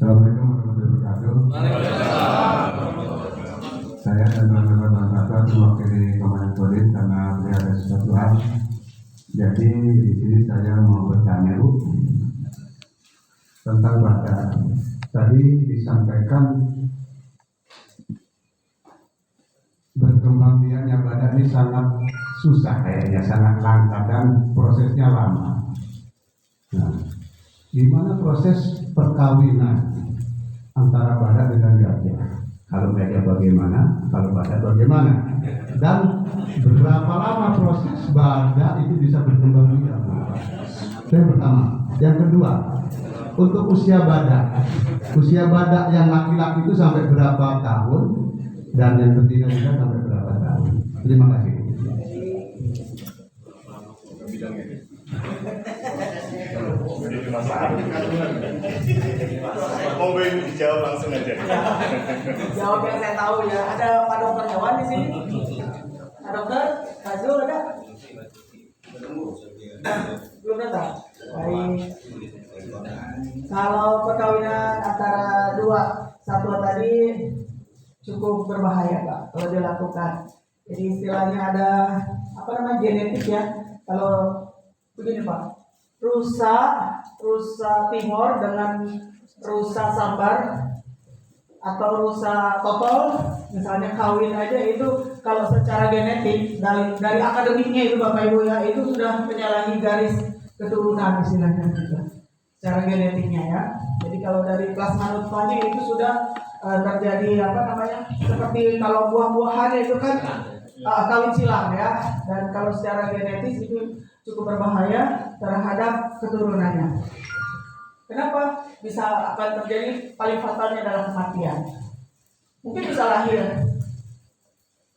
Assalamualaikum warahmatullahi wabarakatuh. Saya dan teman-teman Bapak mewakili Komandan Kodim karena beliau ada sesuatu hal. Jadi di sini saya mau bertanya Bu tentang badan. Tadi disampaikan berkembang biaknya badan ini sangat susah kayaknya, sangat langka dan prosesnya lama. Nah, gimana proses perkawinan antara badak dengan gajah? Kalau gajah bagaimana? Kalau badak bagaimana? Dan berapa lama proses badak itu bisa berkembang biak? Itu yang pertama. Yang kedua, untuk usia badak yang laki-laki itu sampai berapa tahun? Dan yang betina juga sampai berapa tahun? Terima kasih. Mau dijawab langsung aja. Jawab yang saya tahu ya. Ada Pak Dokter hewan di sini. Pak Dokter, Kak Zul ada? Belum datang. Baik. Kalau perkawinan antara dua satwa tadi cukup berbahaya Pak kalau dilakukan. Jadi istilahnya ada apa namanya genetik ya. Kalau begini Pak, rusa Timor dengan rusa Sambar atau rusa Totol misalnya kawin aja itu kalau secara genetik dari akademiknya itu Bapak Ibu ya itu sudah menyalahi garis keturunan istilahnya gitu. Secara genetiknya ya. Jadi kalau dari plasma nutfahnya itu sudah terjadi apa namanya seperti kalau buah-buahan itu kan kawin silang ya, dan kalau secara genetis itu cukup berbahaya terhadap keturunannya. Kenapa bisa akan terjadi? Paling fatalnya adalah kematian. Mungkin bisa lahir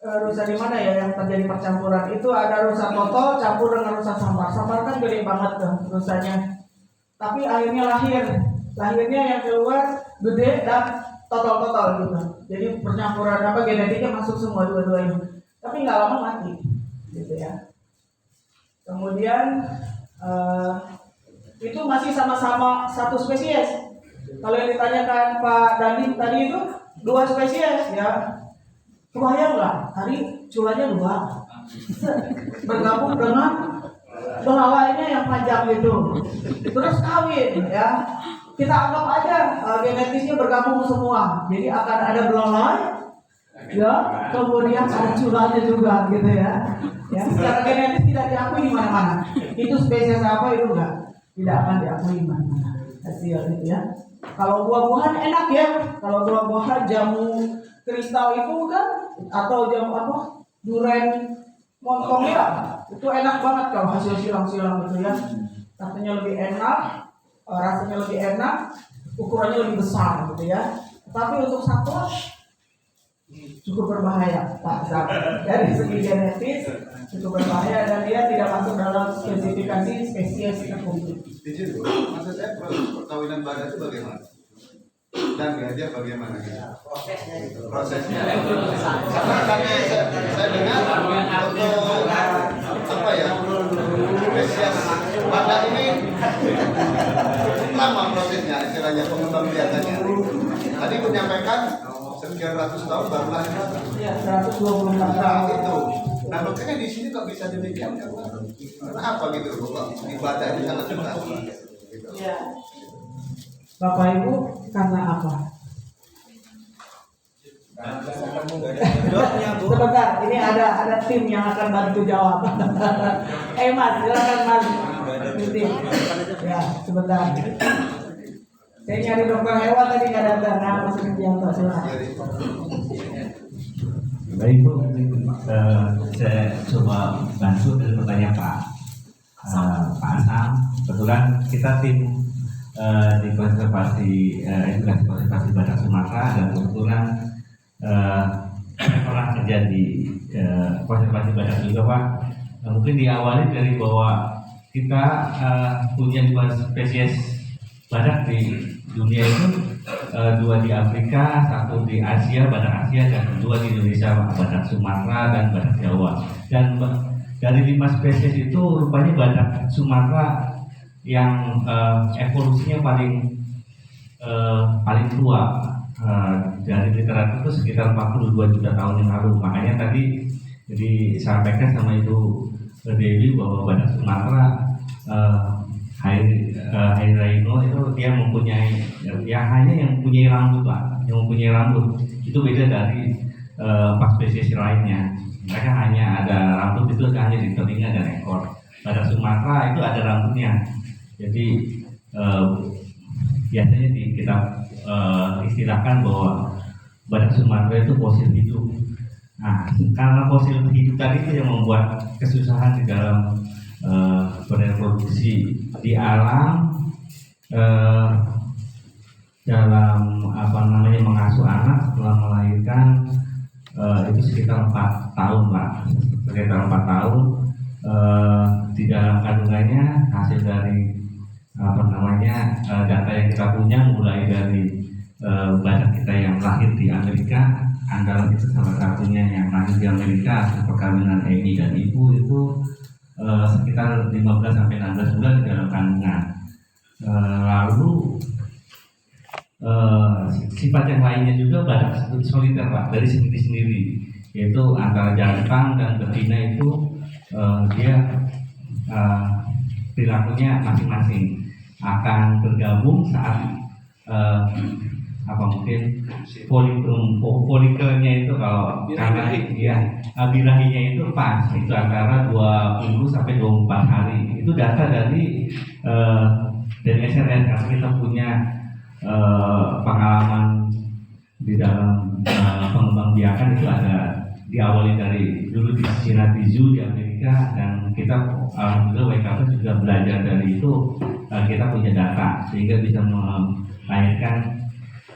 rusa di mana ya yang terjadi percampuran itu ada rusa totol campur dengan rusa sambar. Sambar kan gede banget tuh rusanya. Tapi akhirnya lahirnya yang keluar gede dan totol gitu. Jadi percampuran apa genetiknya masuk semua dua-duanya. Tapi nggak lama mati, gitu ya. Kemudian itu masih sama-sama satu spesies. Kalau yang ditanyakan Pak Dandi tadi itu 2 spesies ya. Kebayang nggak? Tadi culanya 2 bergabung dengan belalainya yang panjang gitu. Terus kawin ya. Kita anggap aja genetisnya bergabung semua. Jadi akan ada belalai ya, kemudian ada culanya juga gitu ya. Ya, secara genetis tidak diakui di mana-mana. Itu spesies apa itu tidak akan diakui di mana-mana. Hasil itu ya. Kalau buah-buahan enak ya. Kalau buah-buahan jamu kristal itu kan atau jamu apa? Duren montong ya. Itu enak banget kalau hasil silang-silang gitu ya. Katanya lebih enak, rasanya lebih enak, ukurannya lebih besar gitu ya. Tapi untuk satwa cukup berbahaya Pak. Dari segi genetis cukup berbahaya dan dia tidak masuk dalam spesifikasi spesies tertentu. Izin Bu, maksud saya proses perkawinan badak itu bagaimana? Dan gajah bagaimana? Prosesnya. Karena saya dengar untuk apa ya? Spesies badak ini lama prosesnya, istilahnya pengembang biakannya. Tadi menyampaikan sekian ratus tahun baru lahir. Ya, 124 Nah, tahun. itu. Nah, makanya di sini kok bisa demikian kan? Kenapa gitu loh? Kok ibadah ini sangat susah? Gitu. Ya. Bapak Ibu karena apa? Sebentar, ini ada tim yang akan bantu jawab. Mas, silakan Mas. Tim. Ya, sebentar. Saya nyari dokter hewan tadi nggak datang. Nah, Mas Kristianto, silakan. Baik Bu, saya coba bantu dari pertanyaan Pak Anam. Kebetulan kita tim di konservasi edukasi konservasi badak Sumatera dan kebetulan pernah kerja di konservasi badak juga Pak. Mungkin diawali dari bahwa kita punya 2 spesies badak di dunia itu, 2 di Afrika, 1 di Asia, badak Asia, dan 2 di Indonesia, badak Sumatera dan badak Jawa. Dan dari 5 spesies itu rupanya badak Sumatera yang evolusinya paling paling tua dari literatur itu sekitar 42 juta tahun yang lalu. Makanya tadi disampaikan sama Ibu Dewi bahwa Badak Sumatera Hairino itu dia mempunyai hanya yang mempunyai rambut Pak, yang mempunyai rambut itu beda dari pas spesies lainnya. Mereka hanya ada rambut itu hanya di telinga dan ekor. Badak Sumatera itu ada rambutnya. Jadi biasanya kita istilahkan bahwa Badak Sumatera itu fosil hidup. Nah, karena fosil hidup tadi itu yang membuat kesusahan di dalam bereproduksi di alam, dalam mengasuh anak setelah melahirkan itu sekitar 4 tahun lah, sekitar 4 tahun di dalam kandungannya hasil dari data yang kita punya mulai dari badak kita yang lahir di Amerika. Andalan itu salah satunya yang lahir di Amerika hasil perkawinan Emi dan ibu itu sekitar 15-16 bulan di dalam kandungan. Lalu sifat yang lainnya juga badak soliter Pak, dari sendiri-sendiri, yaitu antara jantan dan betina itu dia perilakunya masing-masing akan bergabung saat mungkin folikelnya itu kalau karena birahinya itu pas itu antara 20 sampai 24 hari. Itu data dari SRS karena kita punya pengalaman di dalam pengembangbiakan itu ada diawali dari dulu di Cincinnati Zoo di Amerika, dan kita alhamdulillah WKP juga belajar dari itu. Kita punya data sehingga bisa melahirkan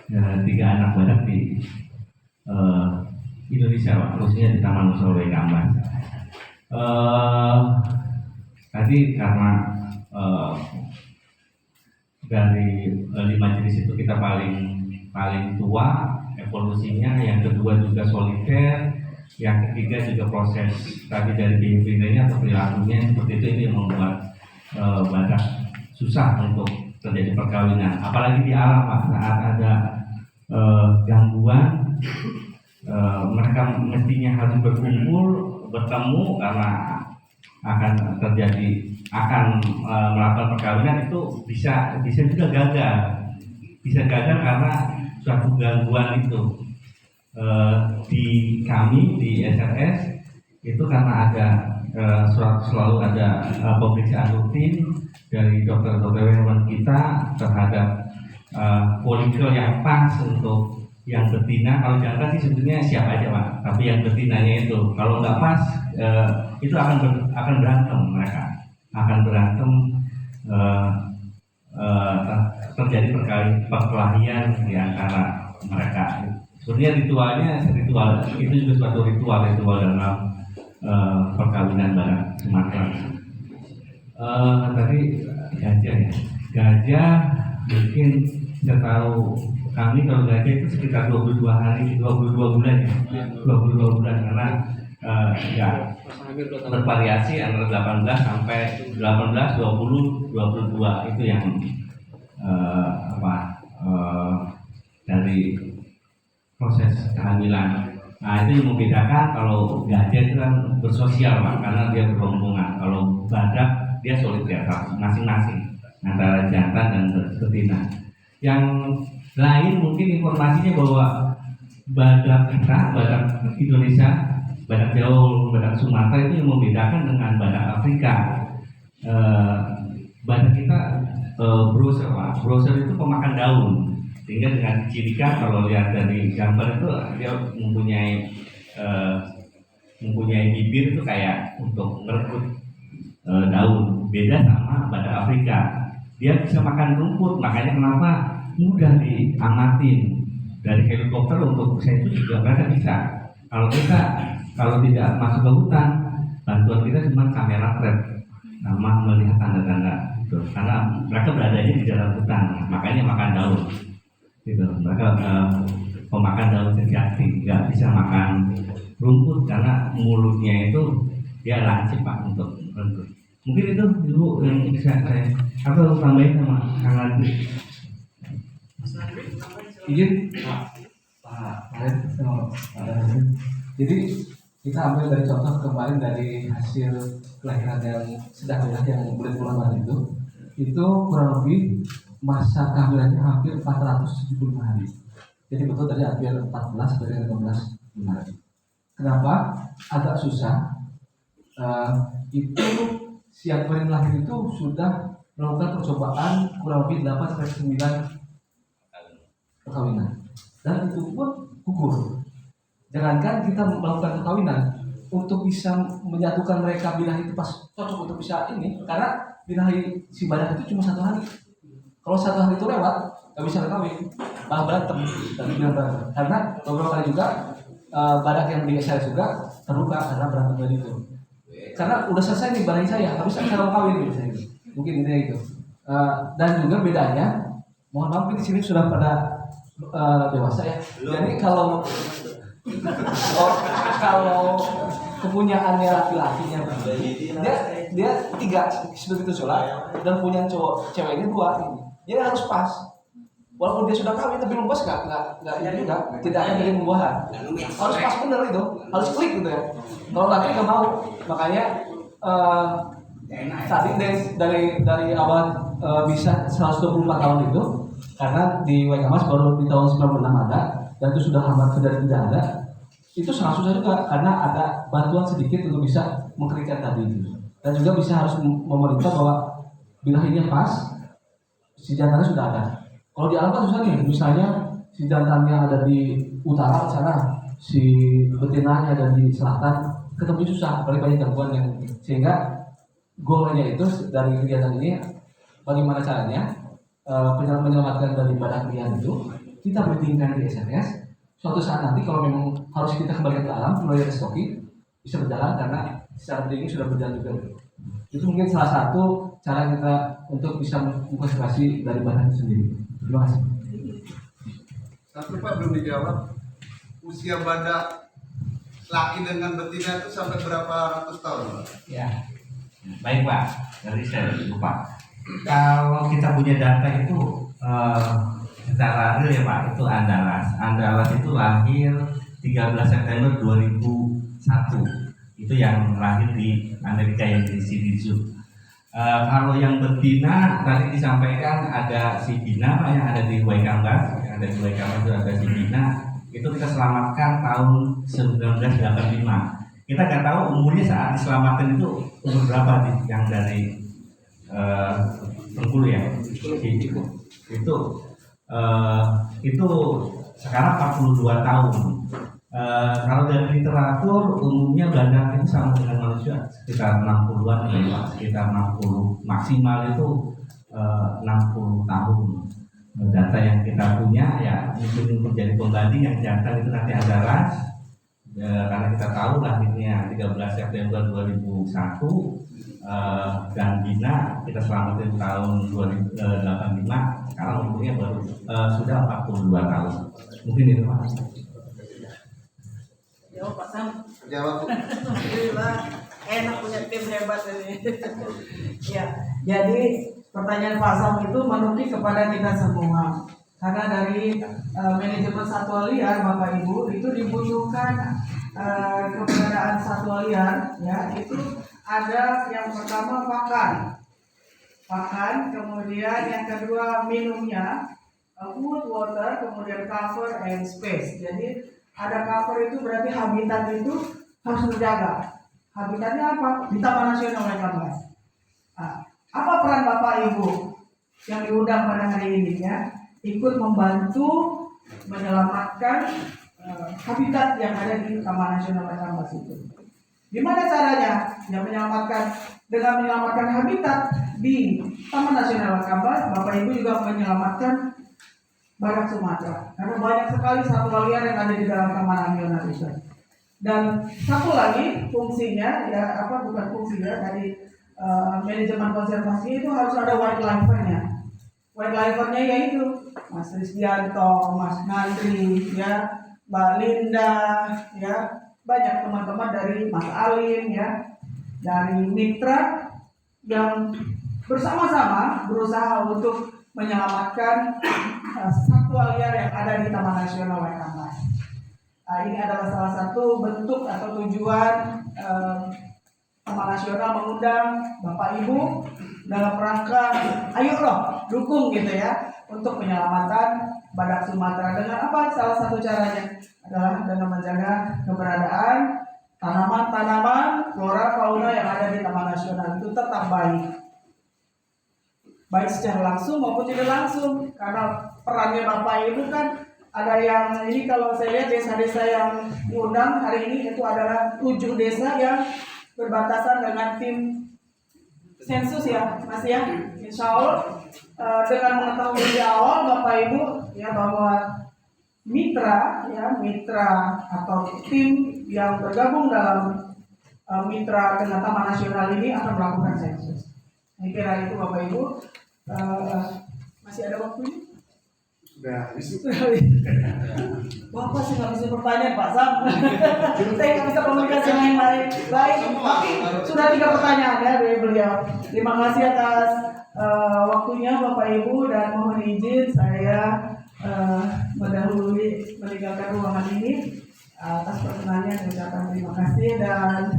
3 anak badak di Indonesia, khususnya di Taman Nasional Waikambas. Tadi karena dari 5 jenis itu kita paling tua evolusinya, yang kedua juga soliter, yang ketiga juga proses tadi dari behaviornya atau perilakunya seperti itu. Ini yang membuat badak susah untuk terjadi perkawinan, apalagi di alam saat ada gangguan. Mereka mestinya harus berkumpul bertemu karena akan melakukan perkawinan, itu bisa juga gagal, karena suatu gangguan itu. Di kami di SRS itu karena ada selalu ada pemeriksaan rutin dari dokter-dokter hewan kita terhadap folikel yang pas untuk yang betina. Kalau jantan sih sebetulnya siap aja Pak, tapi yang betinanya itu kalau nggak pas itu akan berantem, mereka akan berantem, terjadi perkelahian di antara mereka. Sebenarnya ritual itu juga suatu ritual dalam perkawinan badak Sumatera. Tadi gajah mungkin saya tahu kami kalau gajah itu sekitar 22 bulan ya, 22 bulan karena bervariasi antara 18 sampai 18, 20, 22 itu yang dari proses kehamilan. Nah itu yang membedakan, kalau gajah itu kan bersosial Pak, karena dia berrombongan. Kalau badak dia soliter masing-masing antara jantan dan betina. Yang lain mungkin informasinya bahwa badak kita, badak Indonesia, badak Jawa, badak Sumatera itu yang membedakan dengan badak Afrika. Badak kita browser Pak, browser itu pemakan daun. Sehingga dengan ciri khas kalau lihat dari gambar itu dia mempunyai bibir itu kayak untuk merebut daun. Beda sama badak Afrika, dia bisa makan rumput, makanya kenapa mudah diamatin dari helikopter untuk sensus juga mereka bisa. Kalau tidak masuk ke hutan, bantuan kita cuma kamera trap sama melihat tanda-tanda itu, karena mereka beradanya di dalam hutan, makanya makan daun. Gitu. Mereka pemakan daun sejati, nggak bisa makan rumput karena mulutnya itu dia lancip Pak untuk rumput. Mungkin itu Ibu yang bisa saya atau tambahin sama Kang Landri. Izin Pak Farid, jadi kita ambil dari contoh kemarin dari hasil kelahiran yang sedang yang bulan Ramadan itu kurang lebih masa kehamilannya hampir 475 hari. Jadi betul tadi hampir 14 dari 15 bulan. Kenapa agak susah? Itu si aktor yang lahir itu sudah melakukan percobaan kurang lebih 8-9 perkawinan, dan itu pun gugur. Jangankan kita melakukan perkawinan, untuk bisa menyatukan mereka birahi itu pas cocok untuk bisa ini, karena birahi si badak itu cuma 1 hari. Kalau 1 hari itu lewat, nggak bisa kawin, malah berantem dan bilang berantem. Karena beberapa kali juga badak yang di SLS juga terluka karena berantem dari itu. Karena udah selesai nih birahi saya, nggak bisa cara kawin gitu. Mungkin ini itu. Dan juga bedanya, mohon maaf di sini sudah pada dewasa ya. Jadi kalau kepunyaannya laki-lakinya dia 3 begitu sholat dan punya ceweknya 2, dia harus pas. Walaupun dia sudah kawin tapi belum pas nggak ini juga tidak akan jadi pembuahan. Harus pas bener itu, harus klik gitu ya. Kalau laki nggak mau, makanya tadi dari awal bisa 124 tahun itu karena di WKMAS baru di tahun 96 ada dan itu sudah hampir tidak ada. Itu sangat susah juga karena ada bantuan sedikit untuk bisa mengkeringkan tadi itu. Dan juga bisa harus memerintah bahwa birahinya pas, si jantannya sudah ada. Kalau di alam kan susah nih, misalnya si jantannya ada di utara sana, si betinanya ada di selatan, ketemu susah, apalagi banyak gangguan yang sehingga goalnya itu dari kegiatan ini bagaimana caranya menyelamatkan dari badak liar itu kita breedingkan di SLS. Suatu saat nanti kalau memang harus kita kembali ke alam mulai restoki bisa berjalan karena secara breeding sudah berjalan juga. Itu mungkin salah satu cara kita untuk bisa mengkonservasi dari badak itu sendiri. Terima kasih. Satu Pak belum dijawab. Usia badak laki dengan betina itu sampai berapa ratus tahun Pak? Ya, baik Pak. Dari saya lupa. Kalau kita punya data itu secara real ya Pak, itu Andalas itu lahir 13 September 2001. Itu yang lahir di Amerika yang di Sydney Zoo. Kalau yang betina tadi disampaikan ada si Bina Pak yang ada di Waikambas, itu ada si Bina. Itu kita selamatkan tahun 1985. Kita nggak tahu umurnya saat diselamatkan itu umur berapa nih yang dari Bengkulu ya. Itu sekarang 42 tahun. Kalau dari literatur umumnya badak itu sama dengan manusia sekitar 60-an ya Pak, sekitar 60 maksimal itu 60 tahun. Data yang kita punya ya mungkin menjadi pembanding yang jantan itu nanti ada ras karena kita tahu lahirnya 13 September 2001 dan Bina kita selamatin tahun 2085, sekarang umurnya baru sudah 42 tahun. Mungkin itu Pak. Jawab Pak Sam. Jawab. Alhamdulillah, enak punya tim hebat ini. Ya, jadi pertanyaan Pak Sam itu menukik kepada kita semua. Karena dari manajemen satwa liar Bapak Ibu itu dibutuhkan keberadaan satwa liar, ya itu ada yang pertama pakan, kemudian yang kedua minumnya, food, water, kemudian cover and space. Jadi ada cover itu berarti habitat itu harus terjaga. Habitatnya apa? Di Taman Nasional Waikambas. Nah, apa peran Bapak Ibu yang diundang pada hari ini ya? Ikut membantu menyelamatkan habitat yang ada di Taman Nasional Waikambas itu. Gimana caranya? Ya dengan menyelamatkan habitat di Taman Nasional Waikambas, Bapak Ibu juga menyelamatkan badak Sumatera. Karena banyak sekali satwa liar yang ada di dalam Taman Nasional itu. Dan satu lagi fungsinya ya bukan fungsinya dari manajemen konservasi itu harus ada wildlifer-nya. Wildlifer-nya yaitu Mas Risdianto, Mas Nandri, ya, Mbak Linda, ya, banyak teman-teman dari Mas Alim, ya, dari mitra yang bersama-sama berusaha untuk menyelamatkan satwa liar yang ada di Taman Nasional Waikamas. Ini adalah salah satu bentuk atau tujuan Taman Nasional mengundang Bapak Ibu dalam rangka ayo loh dukung gitu ya untuk penyelamatan badak Sumatera. Dengan apa? Salah satu caranya adalah dengan menjaga keberadaan tanaman-tanaman flora fauna yang ada di Taman Nasional itu tetap baik secara langsung maupun tidak langsung, karena perannya Bapak Ibu kan ada yang ini kalau saya lihat desa-desa yang diundang hari ini itu adalah 7 desa yang berbatasan dengan tim sensus ya Mas ya. Insya Allah dengan mengetahui di awal Bapak Ibu ya bahwa mitra atau tim yang bergabung dalam mitra dengan Taman Nasional ini akan melakukan sensus. Saya kira itu Bapak Ibu. Masih ada waktunya? Sudah habis. Bapak sih nggak bisa pertanyaan Pak Sam. Saya nggak bisa komunikasi yang lain. Baik, tapi sudah 3 pertanyaan ya dari beliau. Terima kasih atas waktunya Bapak Ibu, dan mohon izin saya mendahului meninggalkan ruangan ini. Atas perkenannya saya ucapkan terima kasih dan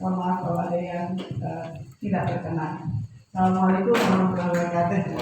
mohon maaf kalau ada yang tidak berkenan. Assalamualaikum warahmatullahi wabarakatuh.